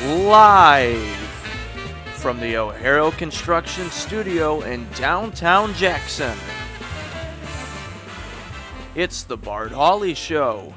live from the O'Hara Construction Studio in downtown Jackson. It's the Bart Hawley Show.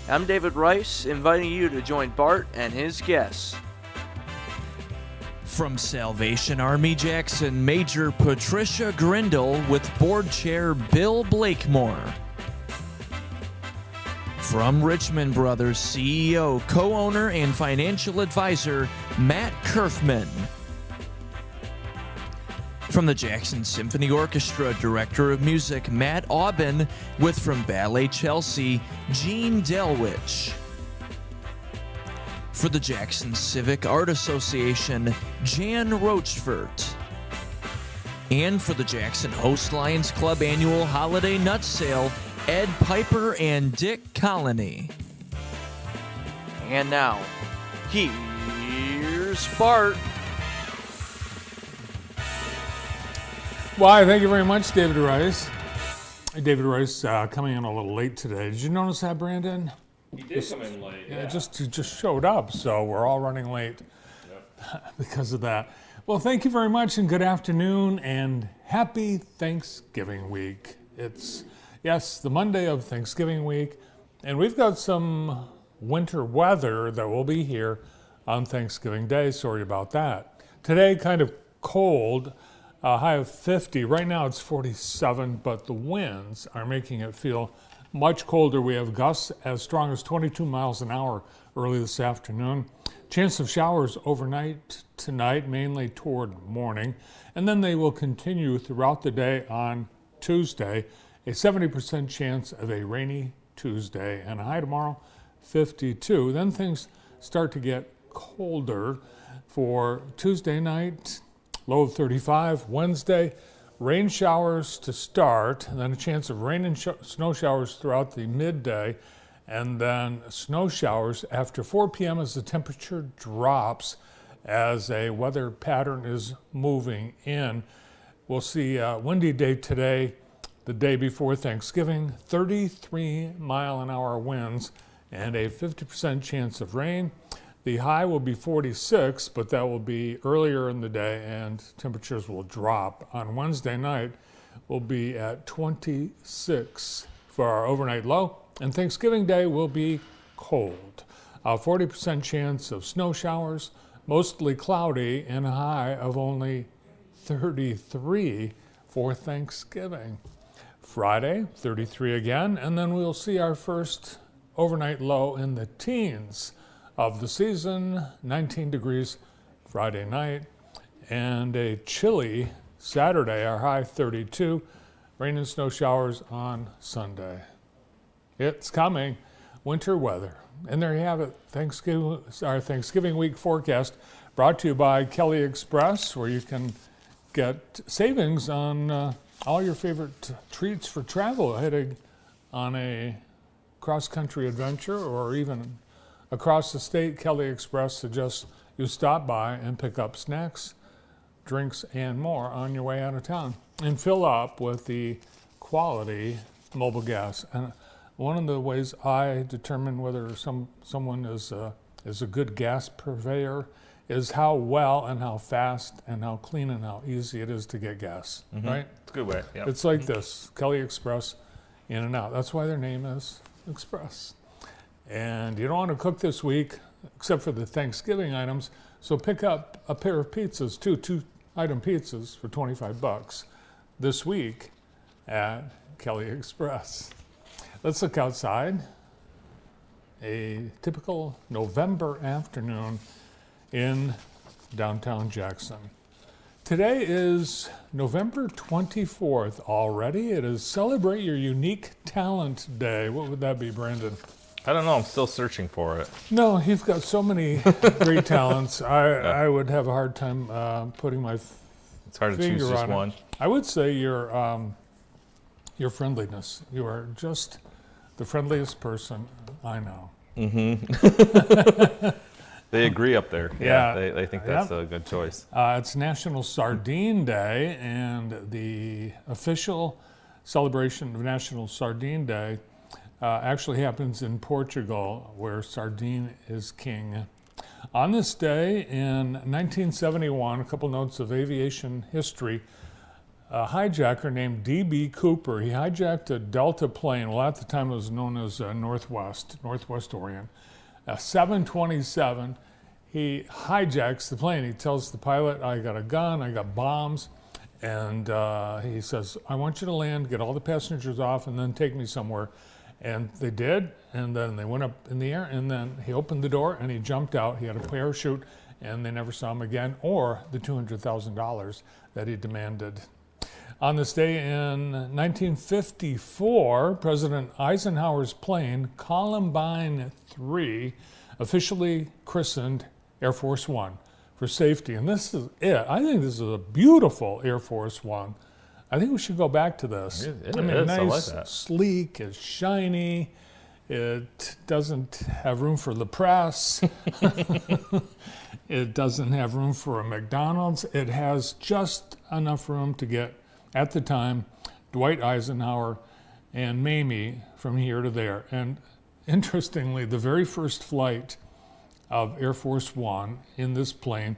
I'm David Rice, inviting you to join Bart and his guests. From Salvation Army Jackson, Major Patricia Grindle with Board Chair Bill Blakemore. From Richmond Brothers CEO, co-owner, and financial advisor, Matt Kerfman. From the Jackson Symphony Orchestra, Director of Music, Matt Aubin, with from Ballet Chelsea, Gene Delwich. For the Jackson Civic Art Association, Jan Rochfort. And for the Jackson Host Lions Club Annual Holiday Nut Sale, Ed Piper and Dick Colony. And now, here's Bart. Why, thank you very much, David Rice. David Rice coming in a little late today. Did you notice that, Brandon? He did come in late. Yeah, he just showed up, so we're all running late because of that. Well, thank you very much, and good afternoon, and happy Thanksgiving week. It's, yes, the Monday of Thanksgiving week, and we've got some winter weather that will be here on Thanksgiving Day. Sorry about that. Today, kind of cold, high of 50. Right now it's 47, but the winds are making it feel much colder. We have gusts as strong as 22 miles an hour early this afternoon. Chance of showers overnight tonight, mainly toward morning, and then they will continue throughout the day on Tuesday. A 70% chance of a rainy Tuesday, and a high tomorrow, 52. Then things start to get colder for Tuesday night, low of 35. Wednesday, rain showers to start, and then a chance of rain and snow showers throughout the midday, and then snow showers after 4 p.m. as the temperature drops as a weather pattern is moving in. We'll see a windy day today, the day before Thanksgiving, 33-mile-an-hour winds, and a 50% chance of rain. The high will be 46, but that will be earlier in the day, and temperatures will drop. On Wednesday night, we'll be at 26 for our overnight low, and Thanksgiving Day will be cold. 40% chance of snow showers, mostly cloudy, and a high of only 33 for Thanksgiving. Friday, 33 again, and then we'll see our first overnight low in the teens of the season, 19 degrees Friday night, and a chilly Saturday, our high 32, rain and snow showers on Sunday. It's coming, winter weather. And there you have it, our Thanksgiving week forecast, brought to you by Kelly Express, where you can get savings on all your favorite treats for travel, heading on a cross-country adventure or even across the state. Kelly Express suggests you stop by and pick up snacks, drinks, and more on your way out of town, and fill up with the quality mobile gas. And one of the ways I determine whether someone is a good gas purveyor is how well and how fast and how clean and how easy it is to get gas, right? It's a good way. Yep. It's like this, Kelly Express, in and out. That's why their name is Express. And you don't want to cook this week, except for the Thanksgiving items, so pick up a pair of pizzas, two-item pizzas for $25 this week at Kelly Express. Let's look outside. A typical November afternoon in downtown Jackson. Today is November 24th already. It is Celebrate Your Unique Talent Day. What would that be, Brandon? I don't know. I'm still searching for it. No, you've got so many great talents. I would have a hard time putting my It's hard to choose just one. I would say your friendliness. You are just the friendliest person I know. Mm-hmm. They agree up there. Yeah. They think that's a good choice. It's National Sardine Day, and the official celebration of National Sardine Day actually happens in Portugal, where sardine is king. On this day in 1971, a couple notes of aviation history, a hijacker named D.B. Cooper, he hijacked a Delta plane, well at the time it was known as Northwest Orient, a 727. He hijacks the plane. He tells the pilot, I got a gun, I got bombs, and he says, I want you to land, get all the passengers off, and then take me somewhere. And they did, and then they went up in the air, and then he opened the door and he jumped out. He had a parachute, and they never saw him again, or the $200,000 that he demanded. On this day in 1954, President Eisenhower's plane, Columbine 3, officially christened Air Force One for safety. And this is it. I think this is a beautiful Air Force One. I think we should go back to this. It is. Nice, I like that. sleek, it's shiny. It doesn't have room for the press. It doesn't have room for a McDonald's. It has just enough room to get, at the time, Dwight Eisenhower and Mamie from here to there. And interestingly, the very first flight of Air Force One in this plane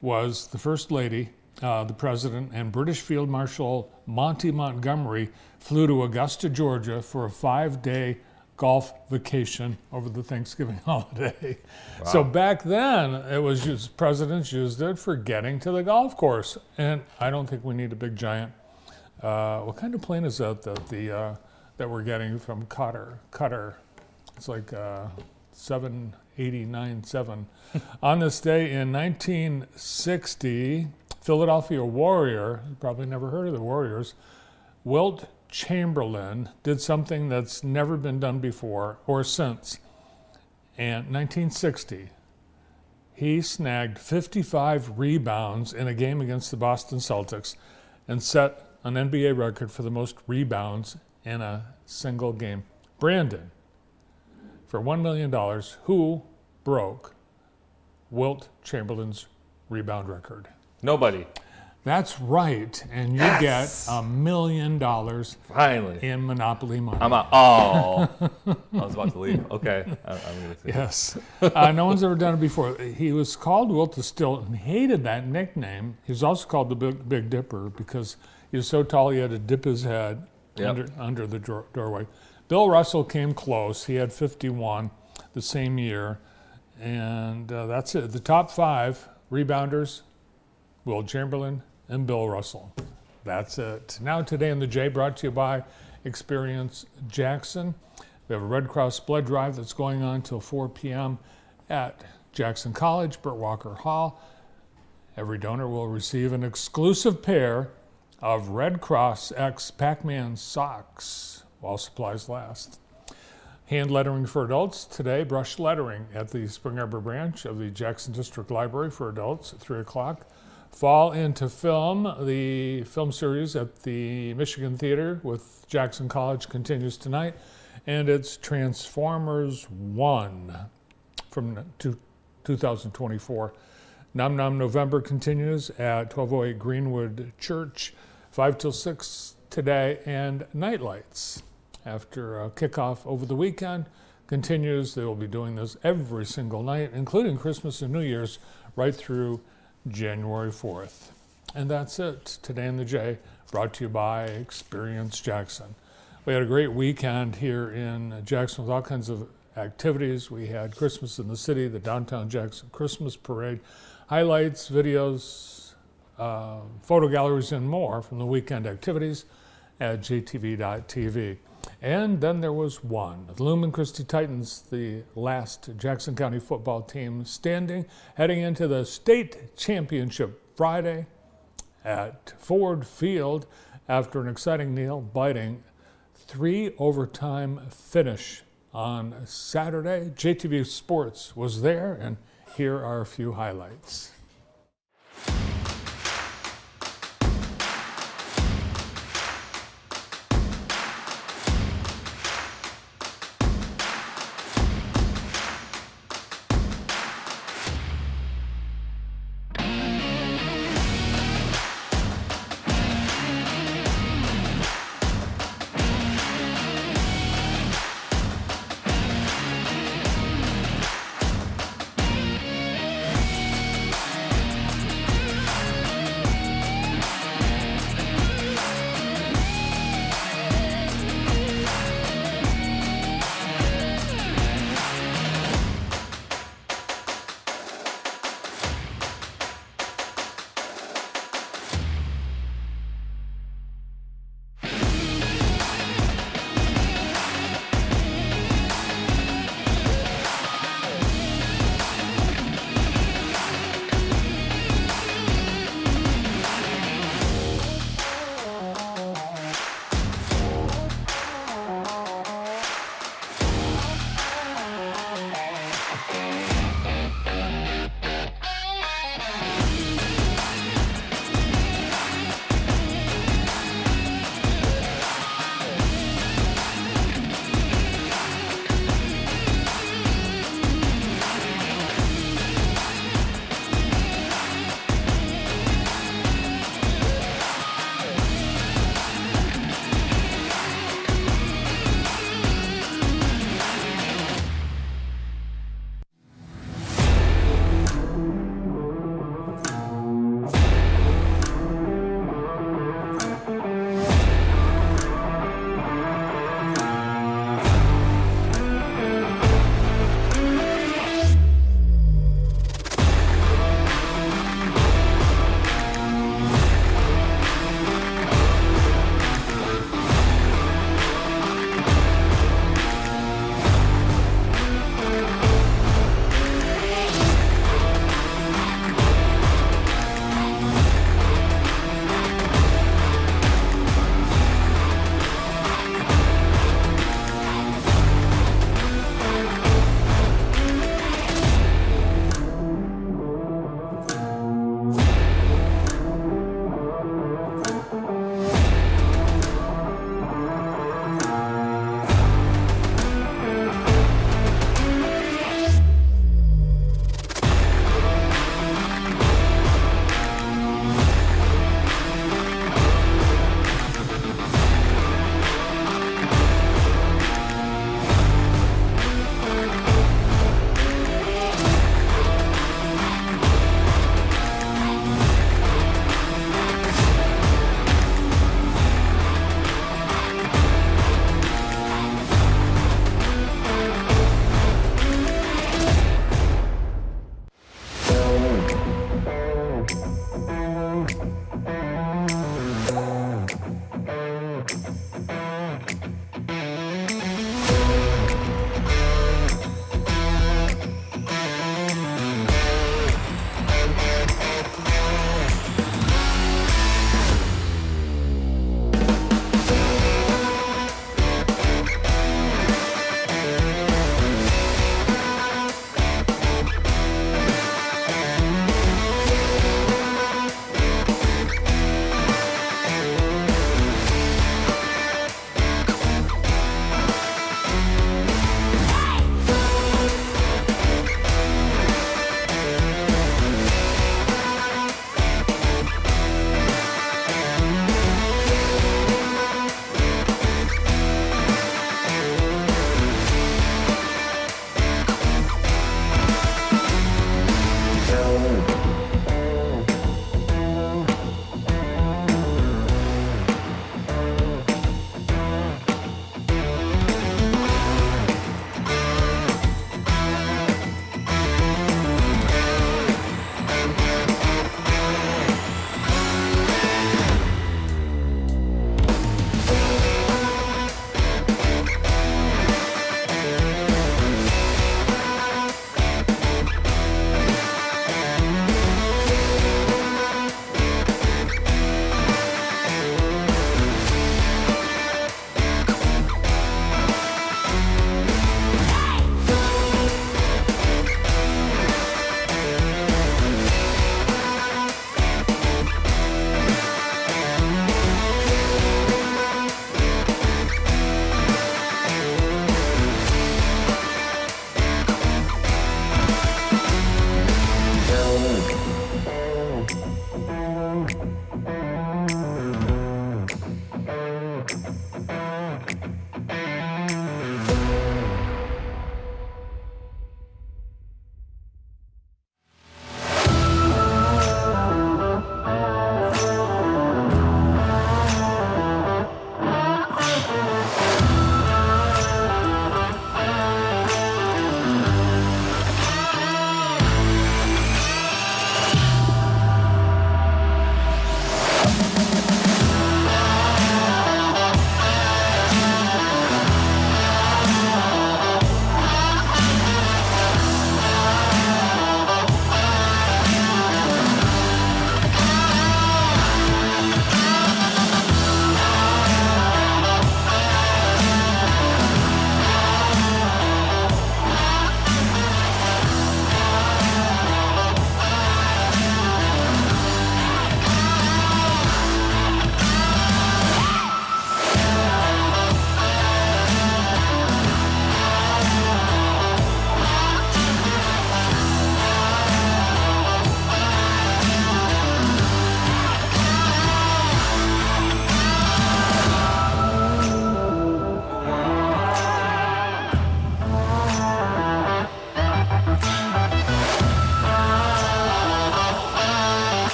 was the First Lady, the President, and British Field Marshal Monty Montgomery flew to Augusta, Georgia for a 5-day golf vacation over the Thanksgiving holiday. Wow. So back then, it was used, presidents used it for getting to the golf course. And I don't think we need a big giant. What kind of plane is that that we're getting from Qatar? It's like 789-7. On this day in 1960, Philadelphia Warrior, you probably never heard of the Warriors, Wilt Chamberlain did something that's never been done before or since. And 1960, he snagged 55 rebounds in a game against the Boston Celtics and set an NBA record for the most rebounds in a single game. Brandon, for $1 million, who broke Wilt Chamberlain's rebound record? Nobody. That's right, and you get $1 million Finally. in Monopoly money. I'm out. Oh, I was about to leave. Okay, I'm going to see. Yes. No one's ever done it before. He was called Wilt the Stilt and hated that nickname. He was also called the Big Dipper because he was so tall he had to dip his head under the doorway. Bill Russell came close. He had 51 the same year, and that's it. The top 5 rebounders, Wilt Chamberlain and Bill Russell. That's it. Now Today in the J, brought to you by Experience Jackson. We have a Red Cross blood drive that's going on till 4 p.m. at Jackson College, Burt Walker Hall. Every donor will receive an exclusive pair of Red Cross X Pac-Man socks while supplies last. Hand lettering for adults today, brush lettering at the Spring Arbor branch of the Jackson District Library for adults at 3 o'clock. Fall into Film, the film series at the Michigan Theater with Jackson College continues tonight, and it's Transformers 1 from 2024. Nom Nom November continues at 1208 Greenwood Church, 5 till 6 today, and Nightlights after kickoff over the weekend continues. They will be doing this every single night, including Christmas and New Year's, right through January 4th. And that's it. Today in the J, brought to you by Experience Jackson. We had a great weekend here in Jackson with all kinds of activities. We had Christmas in the City, the Downtown Jackson Christmas Parade, highlights, videos, photo galleries, and more from the weekend activities at jtv.tv. And then there was one. The Lumen Christi Titans, the last Jackson County football team standing, heading into the state championship Friday at Ford Field after an exciting nail-biting 3-overtime finish on Saturday. JTV Sports was there, and here are a few highlights.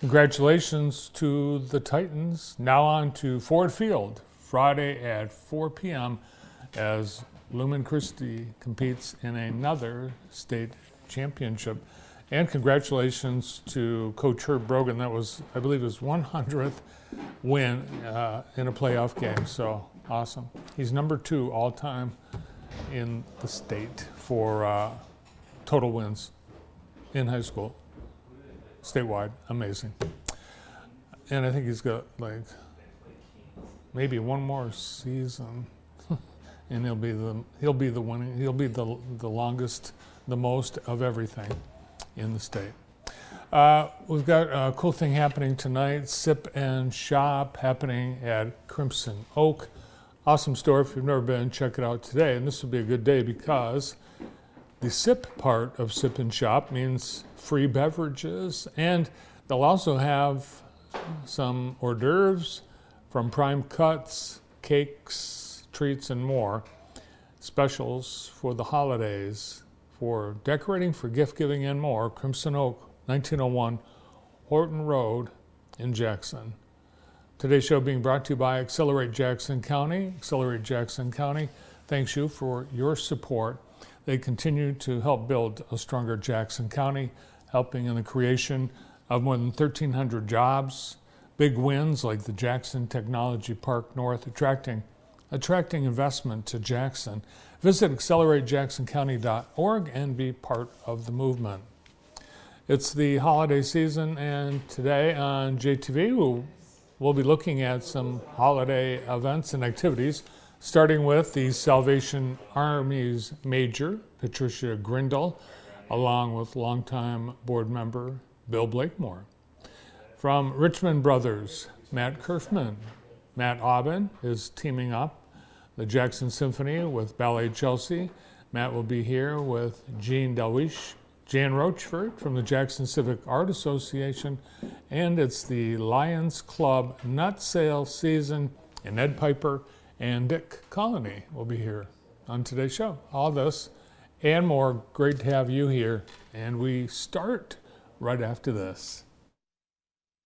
Congratulations to the Titans. Now on to Ford Field, Friday at 4 p.m. as Lumen Christi competes in another state championship. And congratulations to Coach Herb Brogan. That was, I believe, his 100th win in a playoff game. So awesome. He's number 2 all time in the state for total wins in high school, statewide. Amazing. And I think he's got like maybe one more season, and he'll be the longest, the most of everything in the state. We've got a cool thing happening tonight, Sip and Shop happening at Crimson Oak. Awesome store. If you've never been, check it out today. And this will be a good day because the Sip part of Sip and Shop means free beverages, and they'll also have some hors d'oeuvres from prime cuts, cakes, treats, and more. Specials for the holidays, for decorating, for gift giving, and more. Crimson Oak, 1901 Horton Road in Jackson. Today's show being brought to you by Accelerate Jackson County. Accelerate Jackson County thanks you for your support. They continue to help build a stronger Jackson County, helping in the creation of more than 1,300 jobs, big wins like the Jackson Technology Park North, attracting investment to Jackson. Visit acceleratejacksoncounty.org and be part of the movement. It's the holiday season, and today on JTV we'll be looking at some holiday events and activities, starting with the Salvation Army's Major, Patricia Grindle, along with longtime board member Bill Blakemore. From Richmond Brothers, Matt Kerfman. Matt Aubin is teaming up the Jackson Symphony with Ballet Chelsea. Matt will be here with Jean Delwish, Jan Rochford from the Jackson Civic Art Association, and it's the Lions Club nut sale season, and Ed Piper and Dick Colony will be here on today's show. All this and more. Great to have you here, and we start right after this.